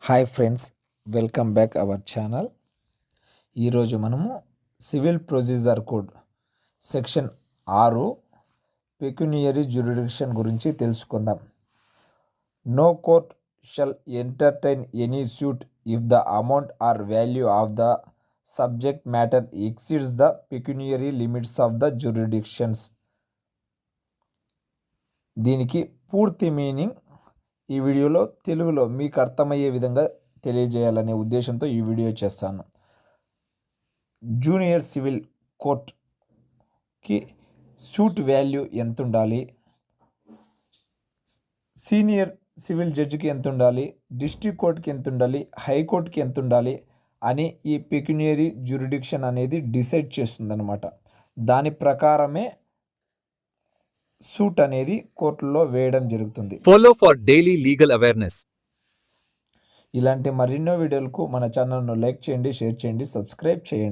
Hi friends, welcome back our channel. ఈరోజు మనము civil procedure code section 6 pecuniary jurisdiction గురించి తెలుసుకుందాం. No court shall entertain any suit if the amount or value of the subject matter exceeds the pecuniary limits of the jurisdictions. దీనికి పూర్తి meaning ఈ వీడియోలో తెలుగులో మీకు అర్థమయ్యే విధంగా తెలియజేయాలనే ఉద్దేశంతో ఈ వీడియో చేస్తాను. జూనియర్ సివిల్ కోర్ట్కి సూట్ వాల్యూ ఎంత ఉండాలి, సీనియర్ సివిల్ జడ్జికి ఎంత ఉండాలి, డిస్ట్రిక్ట్ కోర్టుకి ఎంత ఉండాలి, హైకోర్టుకి ఎంత ఉండాలి అని ఈ పెక్యునియరీ జ్యూరిడిక్షన్ అనేది డిసైడ్ చేస్తుందన్నమాట. దాని ప్రకారమే సూట్ అనేది కోర్టులో వేయడం జరుగుతుంది. Follow for daily legal awareness. ఇలాంటి మరెన్నో వీడియోలకు మన ఛానల్ను లైక్ చేయండి, షేర్ చేయండి, సబ్స్క్రైబ్ చేయండి.